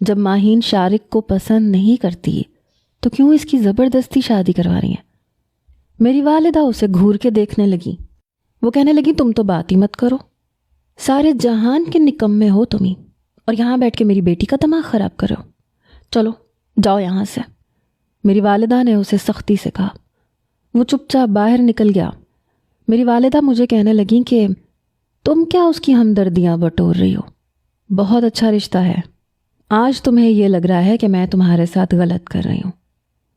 جب ماہین شارق کو پسند نہیں کرتی تو کیوں اس کی زبردستی شادی کروا رہی ہیں؟ میری والدہ اسے گھور کے دیکھنے لگی۔ وہ کہنے لگی تم تو بات ہی مت کرو، سارے جہان کے نکمے ہو تمہیں، اور یہاں بیٹھ کے میری بیٹی کا دماغ خراب کرو، چلو جاؤ یہاں سے۔ میری والدہ نے اسے سختی سے کہا۔ وہ چپ چاپ باہر نکل گیا۔ میری والدہ مجھے کہنے لگیں کہ تم کیا اس کی ہمدردیاں بٹور رہی ہو؟ بہت اچھا رشتہ ہے، آج تمہیں یہ لگ رہا ہے کہ میں تمہارے ساتھ غلط کر رہی ہوں،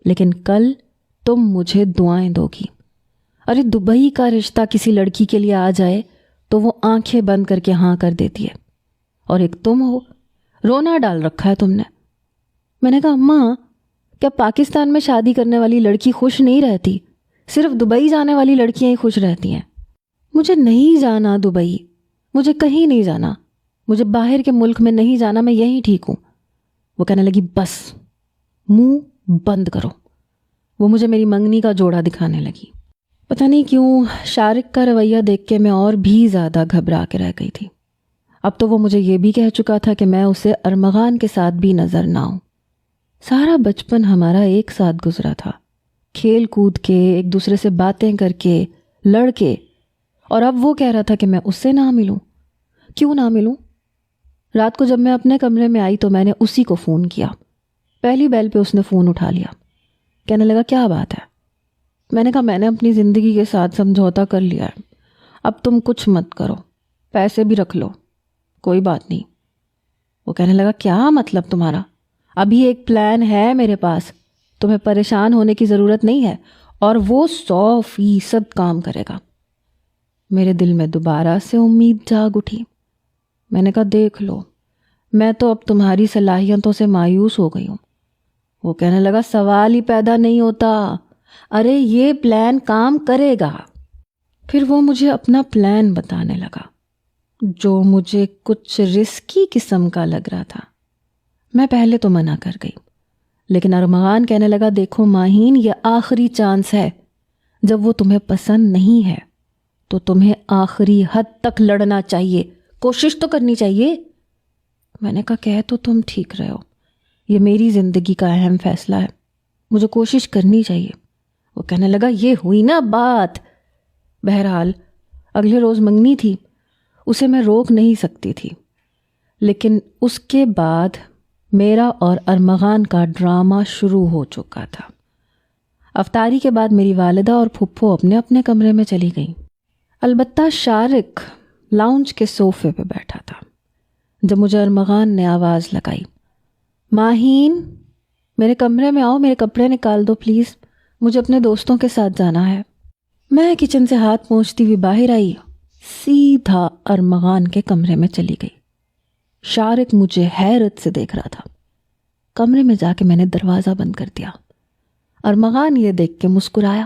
لیکن کل تم مجھے دعائیں دو گی۔ ارے دبئی کا رشتہ کسی لڑکی کے لیے آ جائے تو وہ آنکھیں بند کر کے ہاں کر دیتی ہے، اور ایک تم ہو، رونا ڈال رکھا ہے تم نے۔ میں نے کہا اماں، کیا پاکستان میں شادی کرنے والی لڑکی خوش نہیں رہتی؟ صرف دبئی جانے والی لڑکیاں ہی خوش رہتی ہیں۔ مجھے نہیں جانا دبئی، مجھے کہیں نہیں جانا، مجھے باہر کے ملک میں نہیں جانا، میں یہیں ٹھیک ہوں۔ وہ کہنے لگی بس منہ بند کرو۔ وہ مجھے میری منگنی کا جوڑا دکھانے لگی۔ پتہ نہیں کیوں شارق کا رویہ دیکھ کے میں اور بھی زیادہ گھبرا کے رہ گئی تھی۔ اب تو وہ مجھے یہ بھی کہہ چکا تھا کہ میں اسے ارمغان کے ساتھ بھی نظر نہ آؤں۔ سارا بچپن ہمارا ایک ساتھ گزرا تھا، کھیل کود کے، ایک دوسرے سے باتیں کر کے، لڑ کے، اور اب وہ کہہ رہا تھا کہ میں اس سے نہ ملوں۔ کیوں نہ ملوں؟ رات کو جب میں اپنے کمرے میں آئی تو میں نے اسی کو فون کیا۔ پہلی بیل پہ اس نے فون اٹھا لیا۔ کہنے لگا کیا بات ہے؟ میں نے کہا میں نے اپنی زندگی کے ساتھ سمجھوتا کر لیا ہے، اب تم کچھ مت کرو، پیسے بھی رکھ لو، کوئی بات نہیں۔ وہ کہنے لگا کیا مطلب تمہارا؟ ابھی ایک پلان ہے میرے پاس، تمہیں پریشان ہونے کی ضرورت نہیں ہے، اور وہ 100% کام کرے گا۔ میرے دل میں دوبارہ سے امید جاگ اٹھی۔ میں نے کہا دیکھ لو، میں تو اب تمہاری صلاحیتوں سے مایوس ہو گئی ہوں۔ وہ کہنے لگا سوال ہی پیدا نہیں ہوتا، ارے یہ پلان کام کرے گا۔ پھر وہ مجھے اپنا پلان بتانے لگا، جو مجھے کچھ رسکی قسم کا لگ رہا تھا۔ میں پہلے تو منع کر گئی، لیکن ارمغان کہنے لگا دیکھو ماہین، یہ آخری چانس ہے، جب وہ تمہیں پسند نہیں ہے تو تمہیں آخری حد تک لڑنا چاہیے، کوشش تو کرنی چاہیے۔ میں نے کہا کہہ تو تم ٹھیک رہے ہو، یہ میری زندگی کا اہم فیصلہ ہے، مجھے کوشش کرنی چاہیے۔ وہ کہنے لگا یہ ہوئی نا بات۔ بہرحال اگلے روز منگنی تھی، اسے میں روک نہیں سکتی تھی، لیکن اس کے بعد میرا اور ارمغان کا ڈرامہ شروع ہو چکا تھا۔ افطاری کے بعد میری والدہ اور پھپھو اپنے اپنے کمرے میں چلی گئیں۔ البتہ شارق لاؤنج کے صوفے پہ بیٹھا تھا۔ جب مجھے ارمغان نے آواز لگائی ماہین میرے کمرے میں آؤ، میرے کپڑے نکال دو پلیز، مجھے اپنے دوستوں کے ساتھ جانا ہے۔ میں کچن سے ہاتھ پہنچتی ہوئی باہر آئی، سیدھا ارمغان کے کمرے میں چلی گئی۔ شارق مجھے حیرت سے دیکھ رہا تھا۔ کمرے میں جا کے میں نے دروازہ بند کر دیا۔ ارمغان یہ دیکھ کے مسکرایا،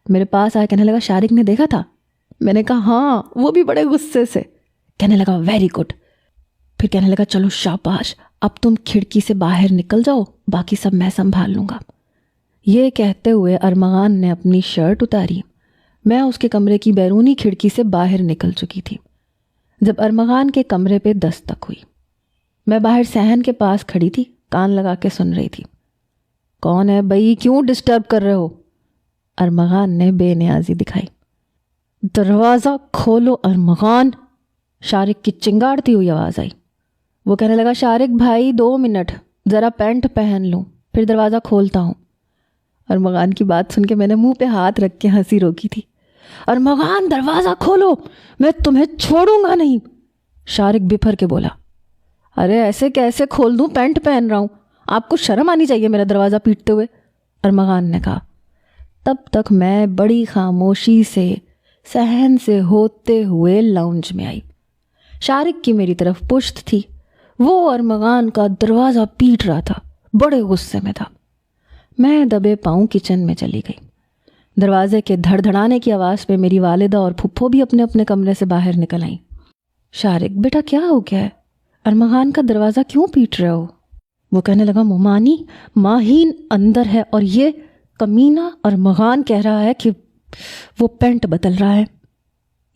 میرے پاس آیا، کہنے لگا شارق نے دیکھا تھا؟ میں نے کہا ہاں، وہ بھی بڑے غصے سے۔ کہنے لگا ویری گڈ۔ پھر کہنے لگا چلو شاباش، اب تم کھڑکی سے باہر نکل جاؤ، باقی سب میں سنبھال لوں گا۔ یہ کہتے ہوئے ارمغان نے اپنی شرٹ اتاری۔ میں اس کے کمرے کی بیرونی کھڑکی سے باہر نکل چکی تھی جب ارمغان کے کمرے پہ دستک ہوئی۔ میں باہر صحن کے پاس کھڑی تھی، کان لگا کے سن رہی تھی۔ کون ہے بھائی، کیوں ڈسٹرب کر رہے ہو؟ ارمغان نے بے نیازی دکھائی۔ دروازہ کھولو ارمغان، شارق کی چنگاڑتی ہوئی آواز آئی۔ وہ کہنے لگا شارق بھائی 2 منٹ، ذرا پینٹ پہن لوں پھر دروازہ کھولتا ہوں۔ ارمغان کی بات سن کے میں نے منہ پہ ہاتھ رکھ کے ہنسی روکی تھی۔ ارمغان دروازہ کھولو، میں تمہیں چھوڑوں گا نہیں، شارق بپھر کے بولا۔ ارے ایسے کیسے کھول دوں، پینٹ پہن رہا ہوں، آپ کو شرم آنی چاہیے میرا دروازہ پیٹتے ہوئے، ارمغان نے کہا۔ تب تک میں بڑی خاموشی سے صحن سے ہوتے ہوئے لاؤنج میں آئی۔ شارق کی میری طرف پشت تھی، وہ ارمغان کا دروازہ پیٹ رہا تھا، بڑے غصے میں تھا۔ میں دبے پاؤں کچن میں چلی گئی۔ دروازے کے دھڑ دھڑانے کی آواز پہ میری والدہ اور پھپھو بھی اپنے اپنے کمرے سے باہر نکل آئیں۔ شارق بیٹا کیا ہو گیا ہے؟ ارمغان کا دروازہ کیوں پیٹ رہے ہو؟ وہ کہنے لگا مومانی، ماہین اندر ہے اور یہ کمینہ ارمغان کہہ رہا ہے کہ وہ پینٹ بدل رہا ہے۔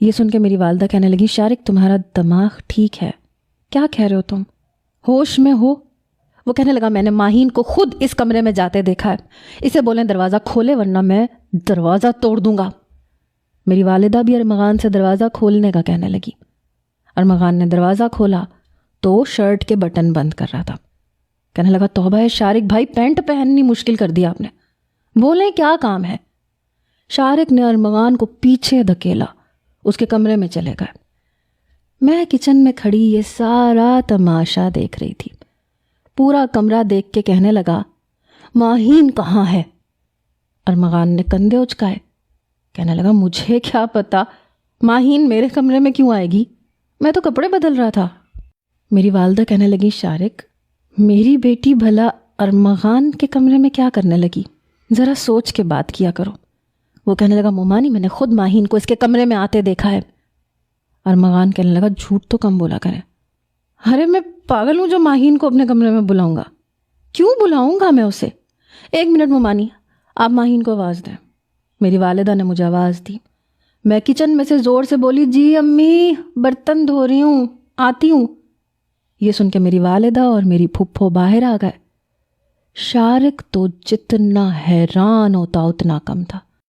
یہ سن کے میری والدہ کہنے لگی شارق تمہارا دماغ ٹھیک ہے؟ کیا کہہ رہے ہو تم؟ ہوش میں ہو؟ وہ کہنے لگا میں نے ماہین کو خود اس کمرے میں جاتے دیکھا ہے، اسے بولیں دروازہ کھولے ورنہ میں دروازہ توڑ دوں گا۔ میری والدہ بھی ارمغان سے دروازہ کھولنے کا کہنے لگی۔ ارمغان نے دروازہ کھولا تو شرٹ کے بٹن بند کر رہا تھا۔ کہنے لگا توبہ ہے شارق بھائی، پینٹ پہننی مشکل کر دیا آپ نے، بولیں کیا کام ہے؟ شارق نے ارمغان کو پیچھے دھکیلا، اس کے کمرے میں چلے گئے۔ میں کچن میں کھڑی یہ سارا تماشا دیکھ رہی تھی۔ پورا کمرہ دیکھ کے کہنے لگا ماہین کہاں ہے؟ ارمغان نے کندھے اچکائے، کہنے لگا مجھے کیا پتا، ماہین میرے کمرے میں کیوں آئے گی، میں تو کپڑے بدل رہا تھا۔ میری والدہ کہنے لگی شارق میری بیٹی بھلا ارمغان کے کمرے میں کیا کرنے لگی، ذرا سوچ کے بات کیا کرو۔ وہ کہنے لگا مومانی میں نے خود ماہین کو اس کے کمرے میں آتے دیکھا ہے۔ ارمغان کہنے لگا جھوٹ تو کم بولا کرے، ارے میں پاگل ہوں جو ماہین کو اپنے کمرے میں بلاؤں گا، کیوں بلاؤں گا میں اسے؟ ایک منٹ مومانی، آپ ماہین کو آواز دیں۔ میری والدہ نے مجھے آواز دی، میں کچن میں سے زور سے بولی جی امی برتن دھو رہی ہوں، آتی ہوں۔ یہ سن کے میری والدہ اور میری پھپھو باہر آ گئے۔ شارق تو جتنا حیران ہوتا اتنا کم تھا۔